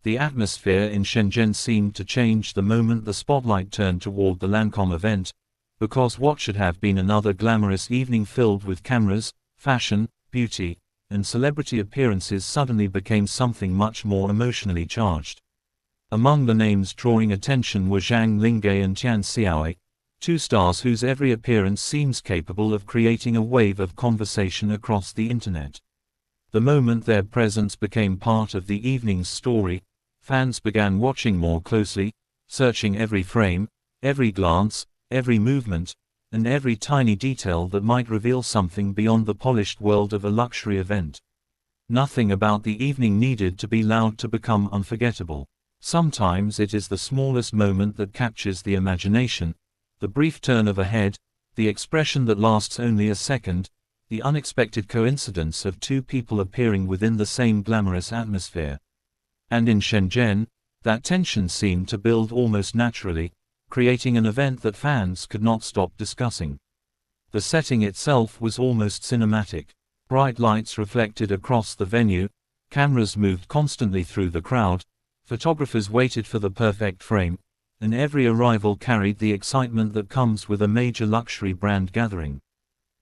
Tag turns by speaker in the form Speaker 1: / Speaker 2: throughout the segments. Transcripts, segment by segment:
Speaker 1: The atmosphere in Shenzhen seemed to change the moment the spotlight turned toward the Lancôme event, because what should have been another glamorous evening filled with cameras, fashion, beauty, and celebrity appearances suddenly became something much more emotionally charged. Among the names drawing attention were Zhang, Linghe and Tian Xiawei, two stars whose every appearance seems capable of creating a wave of conversation across the internet. The moment their presence became part of the evening's story, fans began watching more closely, searching every frame, every glance, every movement, and every tiny detail that might reveal something beyond the polished world of a luxury event. Nothing about the evening needed to be loud to become unforgettable. Sometimes it is the smallest moment that captures the imagination, the brief turn of a head, the expression that lasts only a second, the unexpected coincidence of two people appearing within the same glamorous atmosphere. And in Shenzhen, that tension seemed to build almost naturally, creating an event that fans could not stop discussing. The setting itself was almost cinematic. Bright lights reflected across the venue, cameras moved constantly through the crowd, photographers waited for the perfect frame, and every arrival carried the excitement that comes with a major luxury brand gathering.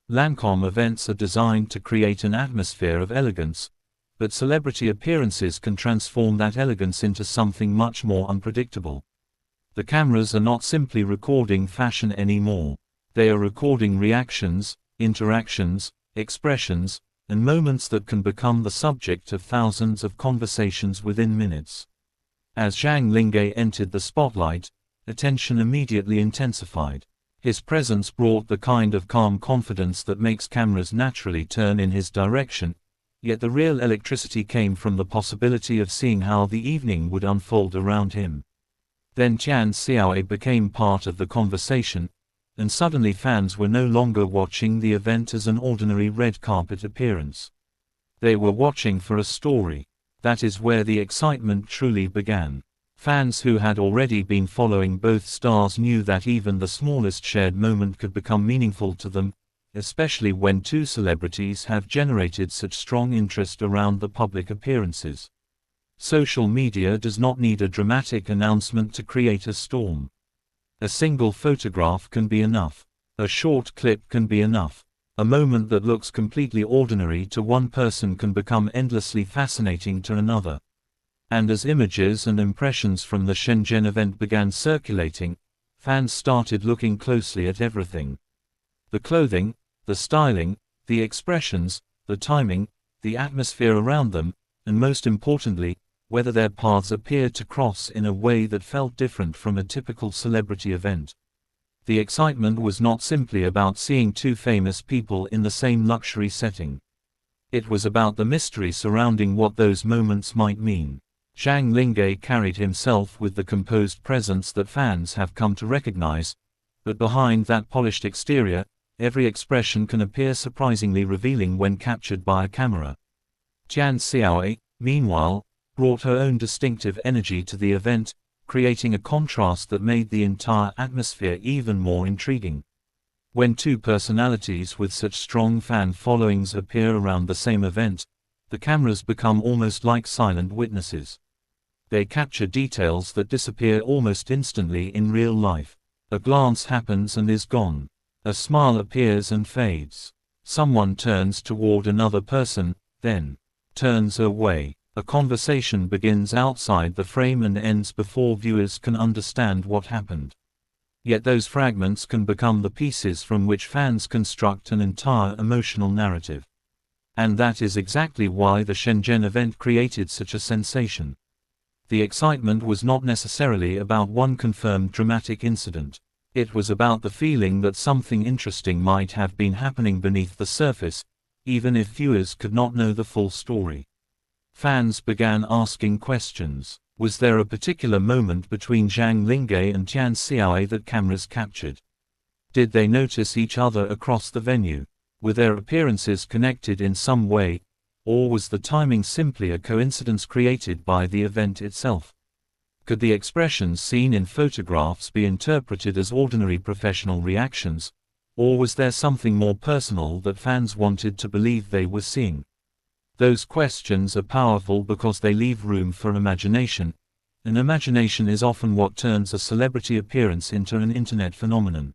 Speaker 1: Lancôme events are designed to create an atmosphere of elegance, but celebrity appearances can transform that elegance into something much more unpredictable. The cameras are not simply recording fashion anymore. They are recording reactions, interactions, expressions, and moments that can become the subject of thousands of conversations within minutes. As Zhang Linghe entered the spotlight, attention immediately intensified. His presence brought the kind of calm confidence that makes cameras naturally turn in his direction, yet the real electricity came from the possibility of seeing how the evening would unfold around him. Then Tian Xiawei became part of the conversation, and suddenly fans were no longer watching the event as an ordinary red carpet appearance. They were watching for a story. That is where the excitement truly began. Fans who had already been following both stars knew that even the smallest shared moment could become meaningful to them, especially when two celebrities have generated such strong interest around the public appearances. Social media does not need a dramatic announcement to create a storm. A single photograph can be enough. A short clip can be enough. A moment that looks completely ordinary to one person can become endlessly fascinating to another. And as images and impressions from the Shenzhen event began circulating, fans started looking closely at everything. The clothing, the styling, the expressions, the timing, the atmosphere around them, and most importantly, whether their paths appeared to cross in a way that felt different from a typical celebrity event. The excitement was not simply about seeing two famous people in the same luxury setting. It was about the mystery surrounding what those moments might mean. Zhang Linghe carried himself with the composed presence that fans have come to recognize, but behind that polished exterior, every expression can appear surprisingly revealing when captured by a camera. Tian Xiawei, meanwhile, brought her own distinctive energy to the event, creating a contrast that made the entire atmosphere even more intriguing. When two personalities with such strong fan followings appear around the same event, the cameras become almost like silent witnesses. They capture details that disappear almost instantly in real life. A glance happens and is gone. A smile appears and fades. Someone turns toward another person, then turns away. A conversation begins outside the frame and ends before viewers can understand what happened. Yet those fragments can become the pieces from which fans construct an entire emotional narrative. And that is exactly why the Shenzhen event created such a sensation. The excitement was not necessarily about one confirmed dramatic incident. It was about the feeling that something interesting might have been happening beneath the surface, even if viewers could not know the full story. Fans began asking questions. Was there a particular moment between Zhang Linghe and Tian Xiawei that cameras captured? Did they notice each other across the venue? Were their appearances connected in some way, or was the timing simply a coincidence created by the event itself? Could the expressions seen in photographs be interpreted as ordinary professional reactions, or was there something more personal that fans wanted to believe they were seeing? Those questions are powerful because they leave room for imagination, and imagination is often what turns a celebrity appearance into an internet phenomenon.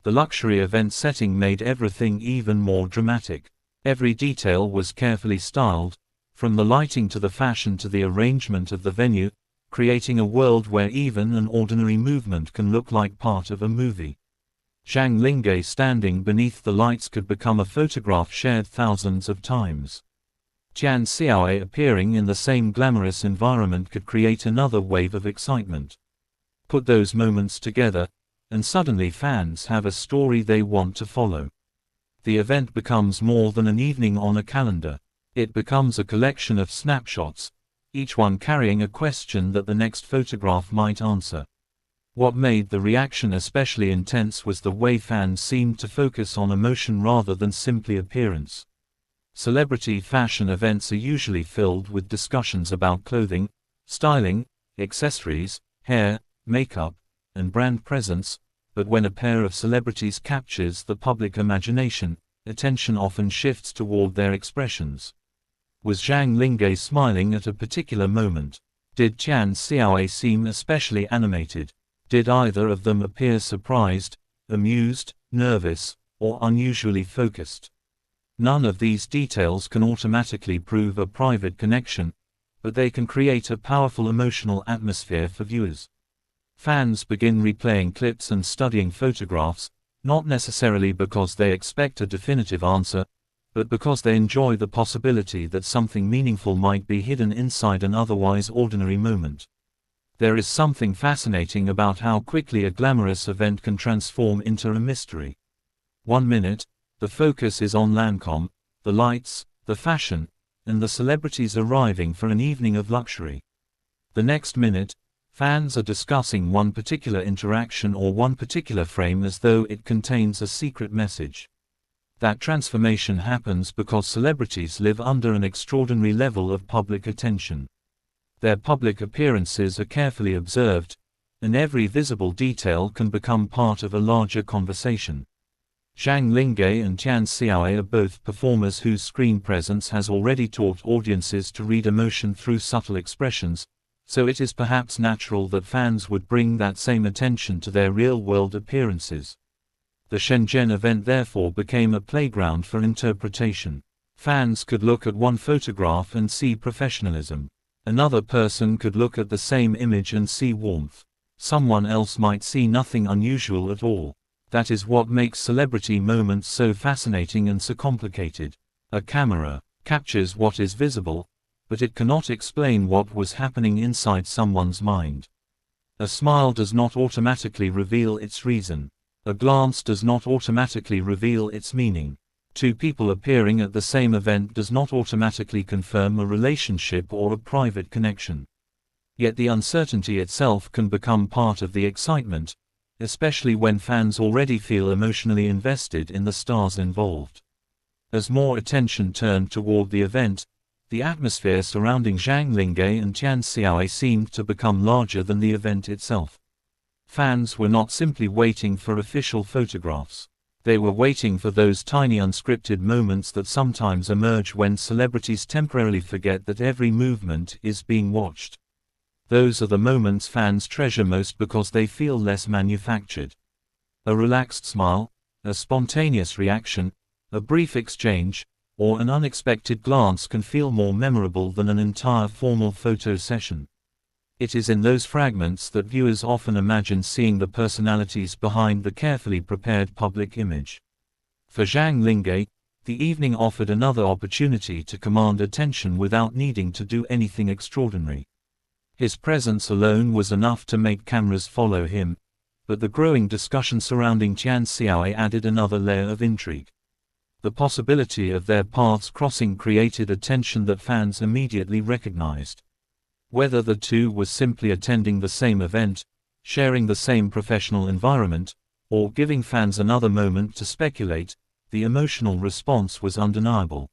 Speaker 1: The luxury event setting made everything even more dramatic. Every detail was carefully styled, from the lighting to the fashion to the arrangement of the venue, creating a world where even an ordinary movement can look like part of a movie. Zhang Linghe standing beneath the lights could become a photograph shared thousands of times. Tian Xiawei appearing in the same glamorous environment could create another wave of excitement. Put those moments together, and suddenly fans have a story they want to follow. The event becomes more than an evening on a calendar. It becomes a collection of snapshots, each one carrying a question that the next photograph might answer. What made the reaction especially intense was the way fans seemed to focus on emotion rather than simply appearance. Celebrity fashion events are usually filled with discussions about clothing, styling, accessories, hair, makeup, and brand presence, but when a pair of celebrities captures the public imagination, attention often shifts toward their expressions. Was Zhang Linghe smiling at a particular moment? Did Tian Xiawei seem especially animated? Did either of them appear surprised, amused, nervous, or unusually focused? None of these details can automatically prove a private connection, but they can create a powerful emotional atmosphere for viewers. Fans begin replaying clips and studying photographs, not necessarily because they expect a definitive answer, but because they enjoy the possibility that something meaningful might be hidden inside an otherwise ordinary moment. There is something fascinating about how quickly a glamorous event can transform into a mystery. 1 minute, the focus is on Lancôme, the lights, the fashion, and the celebrities arriving for an evening of luxury. The next minute, fans are discussing one particular interaction or one particular frame as though it contains a secret message. That transformation happens because celebrities live under an extraordinary level of public attention. Their public appearances are carefully observed, and every visible detail can become part of a larger conversation. Zhang Linghe and Tian Xiawei are both performers whose screen presence has already taught audiences to read emotion through subtle expressions, so it is perhaps natural that fans would bring that same attention to their real-world appearances. The Shenzhen event therefore became a playground for interpretation. Fans could look at one photograph and see professionalism. Another person could look at the same image and see warmth. Someone else might see nothing unusual at all. That is what makes celebrity moments so fascinating and so complicated. A camera captures what is visible, but it cannot explain what was happening inside someone's mind. A smile does not automatically reveal its reason. A glance does not automatically reveal its meaning. Two people appearing at the same event does not automatically confirm a relationship or a private connection. Yet the uncertainty itself can become part of the excitement, especially when fans already feel emotionally invested in the stars involved. As more attention turned toward the event, the atmosphere surrounding Zhang Linghe and Tian Xiawei seemed to become larger than the event itself. Fans were not simply waiting for official photographs. They were waiting for those tiny unscripted moments that sometimes emerge when celebrities temporarily forget that every movement is being watched. Those are the moments fans treasure most because they feel less manufactured. A relaxed smile, a spontaneous reaction, a brief exchange, or an unexpected glance can feel more memorable than an entire formal photo session. It is in those fragments that viewers often imagine seeing the personalities behind the carefully prepared public image. For Zhang Linghe, the evening offered another opportunity to command attention without needing to do anything extraordinary. His presence alone was enough to make cameras follow him, but the growing discussion surrounding Tian Xiawei added another layer of intrigue. The possibility of their paths crossing created a tension that fans immediately recognized. Whether the two were simply attending the same event, sharing the same professional environment, or giving fans another moment to speculate, the emotional response was undeniable.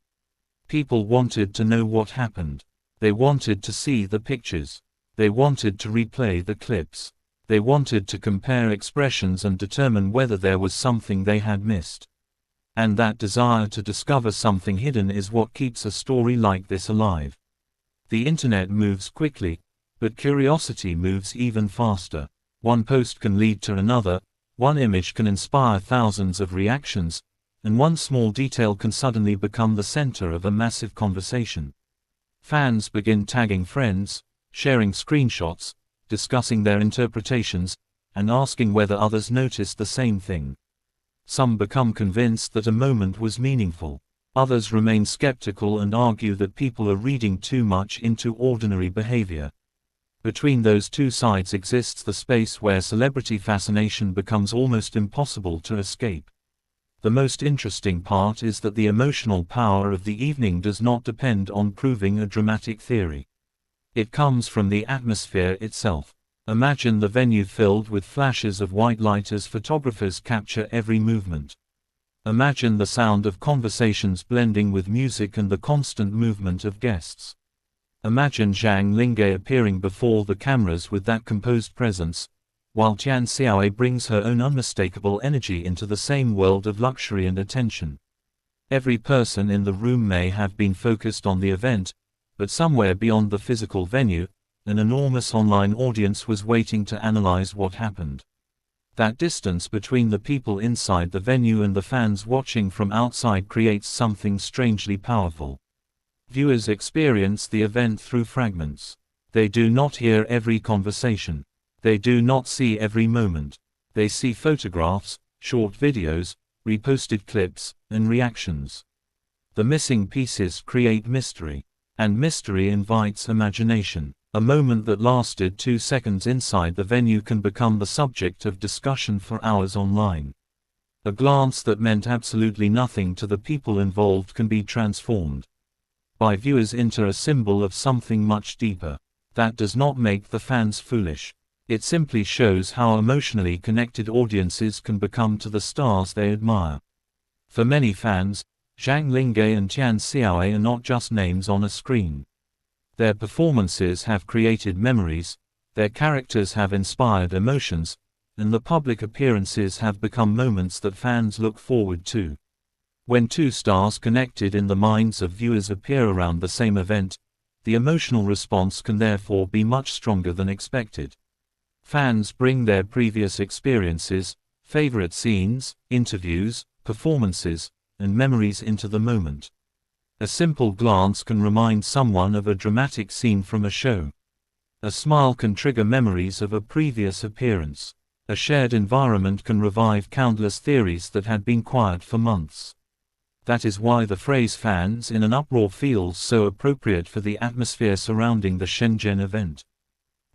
Speaker 1: People wanted to know what happened. They wanted to see the pictures. They wanted to replay the clips. They wanted to compare expressions and determine whether there was something they had missed. And that desire to discover something hidden is what keeps a story like this alive. The internet moves quickly, but curiosity moves even faster. One post can lead to another, one image can inspire thousands of reactions, and one small detail can suddenly become the center of a massive conversation. Fans begin tagging friends, sharing screenshots, discussing their interpretations, and asking whether others noticed the same thing. Some become convinced that a moment was meaningful. Others remain skeptical and argue that people are reading too much into ordinary behavior. Between those two sides exists the space where celebrity fascination becomes almost impossible to escape. The most interesting part is that the emotional power of the evening does not depend on proving a dramatic theory. It comes from the atmosphere itself. Imagine the venue filled with flashes of white light as photographers capture every movement. Imagine the sound of conversations blending with music and the constant movement of guests. Imagine Zhang Linghe appearing before the cameras with that composed presence, while Tian Xiawei brings her own unmistakable energy into the same world of luxury and attention. Every person in the room may have been focused on the event, but somewhere beyond the physical venue, an enormous online audience was waiting to analyze what happened. That distance between the people inside the venue and the fans watching from outside creates something strangely powerful. Viewers experience the event through fragments. They do not hear every conversation. They do not see every moment. They see photographs, short videos, reposted clips, and reactions. The missing pieces create mystery. And mystery invites imagination. A moment that lasted 2 seconds inside the venue can become the subject of discussion for hours online. A glance that meant absolutely nothing to the people involved can be transformed by viewers into a symbol of something much deeper. That does not make the fans foolish. It simply shows how emotionally connected audiences can become to the stars they admire. For many fans, Zhang Linghe and Tian Xiawei are not just names on a screen. Their performances have created memories, their characters have inspired emotions, and the public appearances have become moments that fans look forward to. When two stars connected in the minds of viewers appear around the same event, the emotional response can therefore be much stronger than expected. Fans bring their previous experiences, favorite scenes, interviews, performances, and memories into the moment. A simple glance can remind someone of a dramatic scene from a show. A smile can trigger memories of a previous appearance. A shared environment can revive countless theories that had been quiet for months. That is why the phrase "fans in an uproar" feels so appropriate for the atmosphere surrounding the Shenzhen event.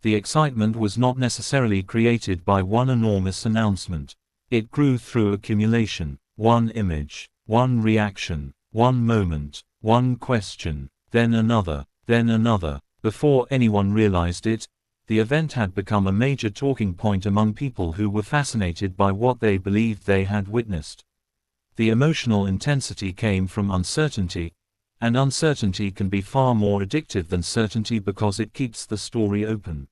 Speaker 1: The excitement was not necessarily created by one enormous announcement. It grew through accumulation. One image, one reaction, one moment, one question, then another, then another. Before anyone realized it, the event had become a major talking point among people who were fascinated by what they believed they had witnessed. The emotional intensity came from uncertainty, and uncertainty can be far more addictive than certainty because it keeps the story open.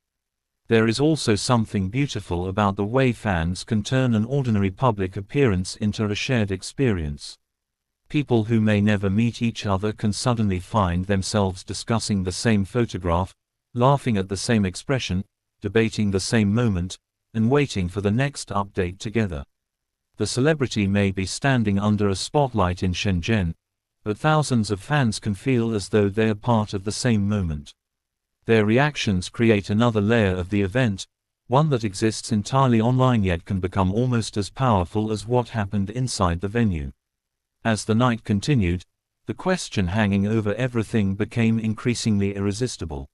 Speaker 1: There is also something beautiful about the way fans can turn an ordinary public appearance into a shared experience. People who may never meet each other can suddenly find themselves discussing the same photograph, laughing at the same expression, debating the same moment, and waiting for the next update together. The celebrity may be standing under a spotlight in Shenzhen, but thousands of fans can feel as though they are part of the same moment. Their reactions create another layer of the event, one that exists entirely online yet can become almost as powerful as what happened inside the venue. As the night continued, the question hanging over everything became increasingly irresistible.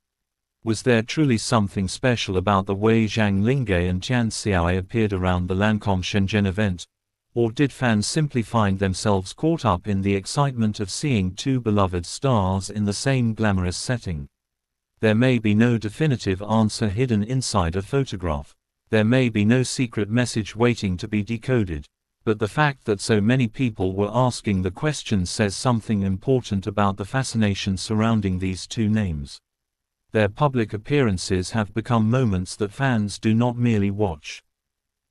Speaker 1: Was there truly something special about the way Zhang Linghe and Tian Xiawei appeared around the Lancôme Shenzhen event, or did fans simply find themselves caught up in the excitement of seeing two beloved stars in the same glamorous setting? There may be no definitive answer hidden inside a photograph. There may be no secret message waiting to be decoded. But the fact that so many people were asking the question says something important about the fascination surrounding these two names. Their public appearances have become moments that fans do not merely watch.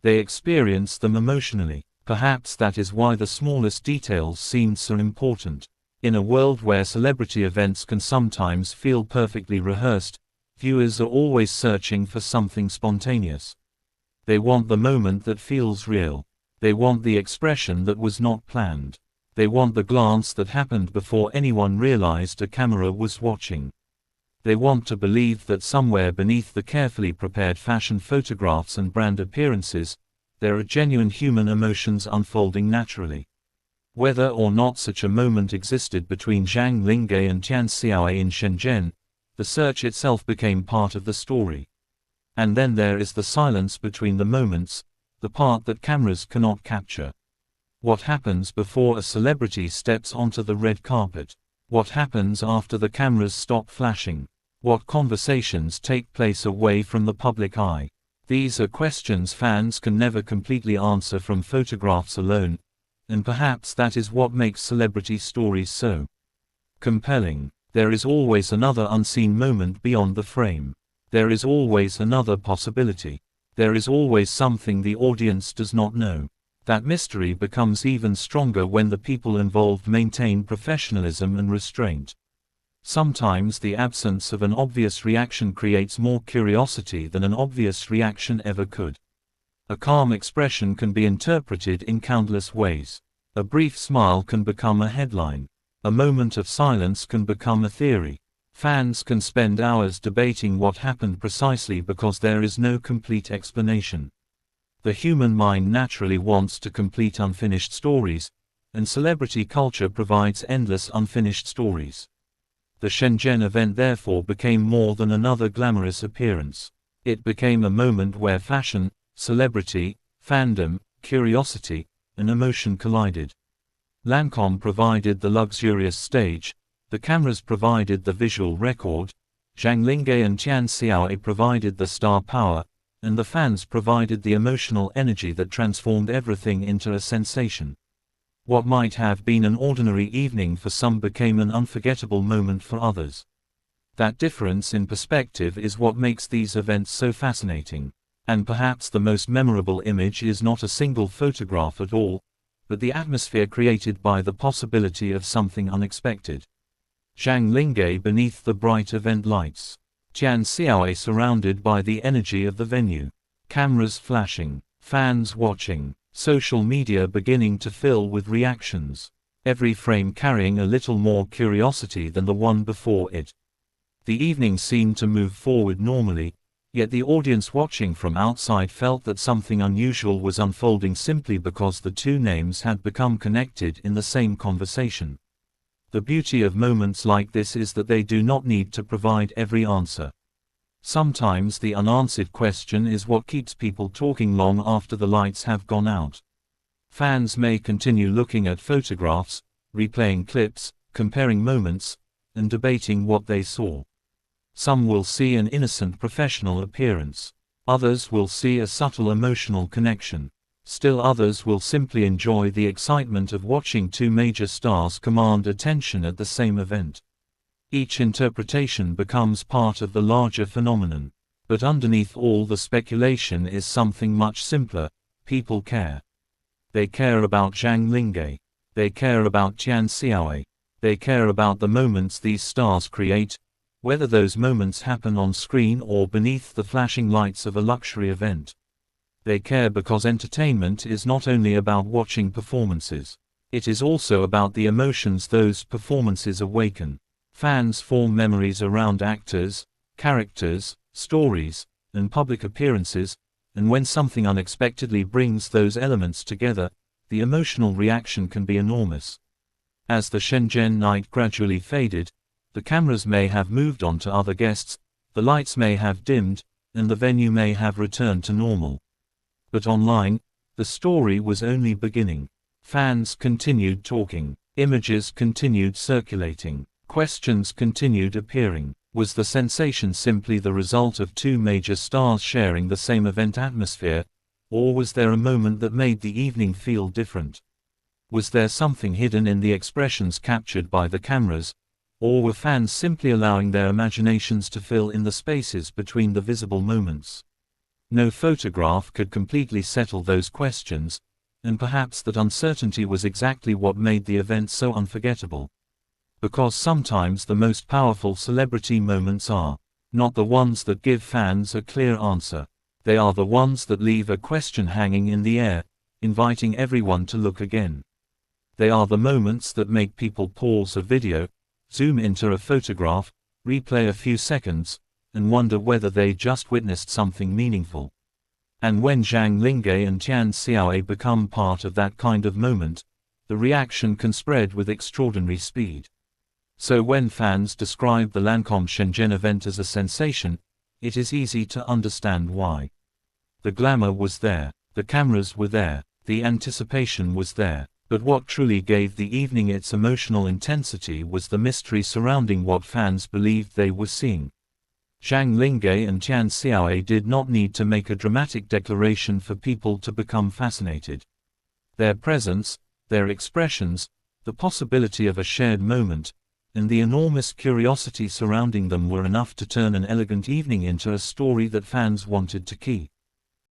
Speaker 1: They experience them emotionally. Perhaps that is why the smallest details seemed so important. In a world where celebrity events can sometimes feel perfectly rehearsed, viewers are always searching for something spontaneous. They want the moment that feels real. They want the expression that was not planned. They want the glance that happened before anyone realized a camera was watching. They want to believe that somewhere beneath the carefully prepared fashion photographs and brand appearances, there are genuine human emotions unfolding naturally. Whether or not such a moment existed between Zhang Linghe and Tian Xiawei in Shenzhen, the search itself became part of the story. And then there is the silence between the moments, the part that cameras cannot capture. What happens before a celebrity steps onto the red carpet? What happens after the cameras stop flashing? What conversations take place away from the public eye? These are questions fans can never completely answer from photographs alone, and perhaps that is what makes celebrity stories so compelling. There is always another unseen moment beyond the frame. There is always another possibility. There is always something the audience does not know. That mystery becomes even stronger when the people involved maintain professionalism and restraint. Sometimes the absence of an obvious reaction creates more curiosity than an obvious reaction ever could. A calm expression can be interpreted in countless ways. A brief smile can become a headline. A moment of silence can become a theory. Fans can spend hours debating what happened precisely because there is no complete explanation. The human mind naturally wants to complete unfinished stories, and celebrity culture provides endless unfinished stories. The Shenzhen event therefore became more than another glamorous appearance. It became a moment where fashion, celebrity, fandom, curiosity, and emotion collided. Lancôme provided the luxurious stage, the cameras provided the visual record, Zhang Linghe and Tian Xiawei provided the star power, and the fans provided the emotional energy that transformed everything into a sensation. What might have been an ordinary evening for some became an unforgettable moment for others. That difference in perspective is what makes these events so fascinating. And perhaps the most memorable image is not a single photograph at all, but the atmosphere created by the possibility of something unexpected. Zhang Linghe beneath the bright event lights. Tian Xiawei surrounded by the energy of the venue. Cameras flashing, fans watching, social media beginning to fill with reactions. Every frame carrying a little more curiosity than the one before it. The evening seemed to move forward normally, yet the audience watching from outside felt that something unusual was unfolding simply because the two names had become connected in the same conversation. The beauty of moments like this is that they do not need to provide every answer. Sometimes the unanswered question is what keeps people talking long after the lights have gone out. Fans may continue looking at photographs, replaying clips, comparing moments, and debating what they saw. Some will see an innocent professional appearance. Others will see a subtle emotional connection. Still others will simply enjoy the excitement of watching two major stars command attention at the same event. Each interpretation becomes part of the larger phenomenon. But underneath all the speculation is something much simpler: people care. They care about Zhang Linghe. They care about Tian Xiawei. They care about the moments these stars create, whether those moments happen on screen or beneath the flashing lights of a luxury event. They care because entertainment is not only about watching performances. It is also about the emotions those performances awaken. Fans form memories around actors, characters, stories, and public appearances, and when something unexpectedly brings those elements together, the emotional reaction can be enormous. As the Shenzhen night gradually faded, the cameras may have moved on to other guests, the lights may have dimmed, and the venue may have returned to normal. But online, the story was only beginning. Fans continued talking, images continued circulating, questions continued appearing. Was the sensation simply the result of two major stars sharing the same event atmosphere, or was there a moment that made the evening feel different? Was there something hidden in the expressions captured by the cameras, or were fans simply allowing their imaginations to fill in the spaces between the visible moments? No photograph could completely settle those questions, and perhaps that uncertainty was exactly what made the event so unforgettable. Because sometimes the most powerful celebrity moments are not the ones that give fans a clear answer. They are the ones that leave a question hanging in the air, inviting everyone to look again. They are the moments that make people pause a video, zoom into a photograph, replay a few seconds, and wonder whether they just witnessed something meaningful. And when Zhang Linghe and Tian Xiawei become part of that kind of moment, the reaction can spread with extraordinary speed. So when fans describe the Lancôme Shenzhen event as a sensation, it is easy to understand why. The glamour was there, the cameras were there, the anticipation was there, but what truly gave the evening its emotional intensity was the mystery surrounding what fans believed they were seeing. Zhang Linghe and Tian Xiawei did not need to make a dramatic declaration for people to become fascinated. Their presence, their expressions, the possibility of a shared moment, and the enormous curiosity surrounding them were enough to turn an elegant evening into a story that fans wanted to keep.